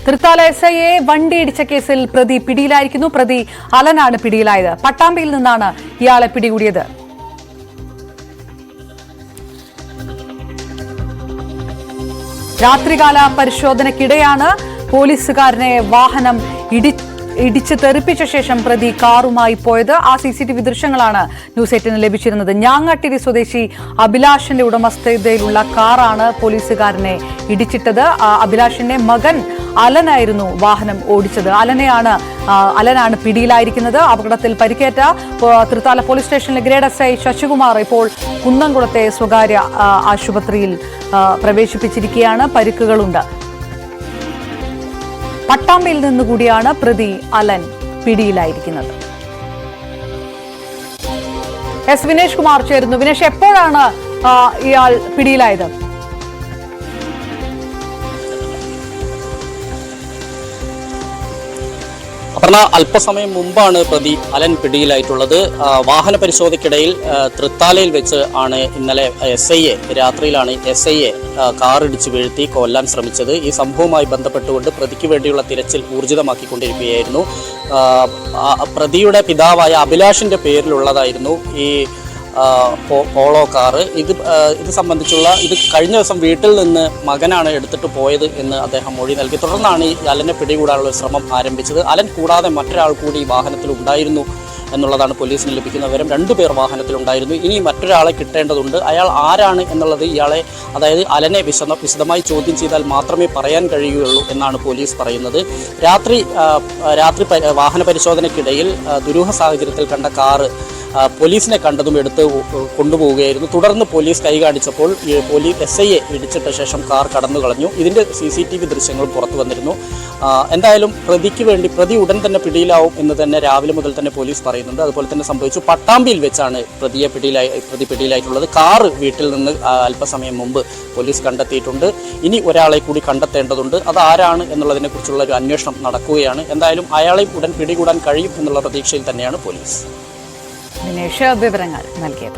തൃത്താല SIയെ വണ്ടിയിടിച്ച കേസിൽ പ്രതി പിടിയിലായിരിക്കുന്നു. പ്രതി അലനാണ് പിടിയിലായത്. പട്ടാമ്പിയിൽ നിന്നാണ് ഇയാളെ പിടികൂടിയത്. രാത്രികാല പരിശോധനയ്ക്കിടെയാണ് പോലീസുകാരനെ വാഹനം ഇടിച്ച് തെറിപ്പിച്ച ശേഷം പ്രതി കാറുമായി പോയത്. ആ CCTV ദൃശ്യങ്ങളാണ് ന്യൂസ് 8 ലഭിച്ചിരുന്നത്. ഞാങ്ങാട്ടിരി സ്വദേശി അഭിലാഷിന്റെ ഉടമസ്ഥതയിലുള്ള കാറാണ് പോലീസുകാരനെ ഇടിച്ചിട്ടത്. അഭിലാഷിന്റെ മകൻ അലനായിരുന്നു വാഹനം ഓടിച്ചത്. അലനാണ് പിടിയിലായിരിക്കുന്നത്. അപകടത്തിൽ പരിക്കേറ്റ തൃത്താല പോലീസ് സ്റ്റേഷനിലെ ഗ്രേഡ് SI ശശികുമാർ ഇപ്പോൾ കുന്നംകുളത്തെ സ്വകാര്യ ആശുപത്രിയിൽ പ്രവേശിപ്പിച്ചിരിക്കുകയാണ്. പരിക്കുകളുണ്ട്. പട്ടാമ്പിയിൽ നിന്നുകൂടിയാണ് പ്രതി അലൻ പിടിയിലായിരിക്കുന്നത്. വിനേഷ് കുമാർ ചേരുന്നു. വിനേഷ്, എപ്പോഴാണ് ഇയാൾ പിടിയിലായത്? അപർണ, അല്പസമയം മുമ്പാണ് പ്രതി അലൻ പിടിയിലായിട്ടുള്ളത്. വാഹന പരിശോധനയ്ക്കിടയിൽ തൃത്താലയിൽ വെച്ച് ആണ് ഇന്നലെ രാത്രിയിലാണ് SIയെ കാറിടിച്ച് വീഴ്ത്തി കൊല്ലാൻ ശ്രമിച്ചത്. ഈ സംഭവവുമായി ബന്ധപ്പെട്ടുകൊണ്ട് പ്രതിക്ക് വേണ്ടിയുള്ള തിരച്ചിൽ ഊർജിതമാക്കിക്കൊണ്ടിരിക്കുകയായിരുന്നു. പ്രതിയുടെ പിതാവായ അഭിലാഷിന്റെ പേരിലുള്ളതായിരുന്നു ഈ പോളോ കാറ്. ഇത് സംബന്ധിച്ചുള്ള കഴിഞ്ഞ ദിവസം വീട്ടിൽ നിന്ന് മകനാണ് എടുത്തിട്ട് പോയത് എന്ന് അദ്ദേഹം മൊഴി നൽകി. തുടർന്നാണ് ഈ അലനെ പിടികൂടാനുള്ള ശ്രമം ആരംഭിച്ചത്. അലൻ കൂടാതെ മറ്റൊരാൾ കൂടി വാഹനത്തിൽ ഉണ്ടായിരുന്നു എന്നുള്ളതാണ് പോലീസിന് ലഭിക്കുന്ന വിവരം. 2 പേർ വാഹനത്തിലുണ്ടായിരുന്നു. ഇനി മറ്റൊരാളെ കിട്ടേണ്ടതുണ്ട്. അയാൾ ആരാണ് എന്നുള്ളത് അതായത് അലനെ വിശദമായി ചോദ്യം ചെയ്താൽ മാത്രമേ പറയാൻ കഴിയുകയുള്ളൂ എന്നാണ് പോലീസ് പറയുന്നത്. രാത്രി വാഹന പരിശോധനയ്ക്കിടയിൽ ദുരൂഹ സാഹചര്യത്തിൽ കണ്ട കാറ് പോലീസിനെ കണ്ടതും എടുത്ത് കൊണ്ടുപോവുകയായിരുന്നു. തുടർന്ന് പോലീസ് കൈ കാണിച്ചപ്പോൾ SIയെ ഇടിച്ചിട്ട ശേഷം കാർ കടന്നു കളഞ്ഞു. ഇതിൻ്റെ CCTV ദൃശ്യങ്ങളും പുറത്തു വന്നിരുന്നു. എന്തായാലും പ്രതി ഉടൻ തന്നെ പിടിയിലാവും എന്ന് തന്നെ രാവിലെ മുതൽ തന്നെ പോലീസ് പറയുന്നുണ്ട്. അതുപോലെ തന്നെ സംഭവിച്ചു. പട്ടാമ്പിയിൽ വെച്ചാണ് പ്രതി പിടിയിലായിട്ടുള്ളത്. കാറ് വീട്ടിൽ നിന്ന് അല്പസമയം മുമ്പ് പോലീസ് കണ്ടെത്തിയിട്ടുണ്ട്. ഇനി ഒരാളെ കൂടി കണ്ടെത്തേണ്ടതുണ്ട്. അത് ആരാണ് എന്നുള്ളതിനെ കുറിച്ചുള്ള ഒരു അന്വേഷണം നടക്കുകയാണ്. എന്തായാലും അയാളെ ഉടൻ പിടികൂടാൻ കഴിയും എന്നുള്ള പ്രതീക്ഷയിൽ തന്നെയാണ് പോലീസ്. വിനേഷ് വിവരങ്ങൾ നൽകിയത്.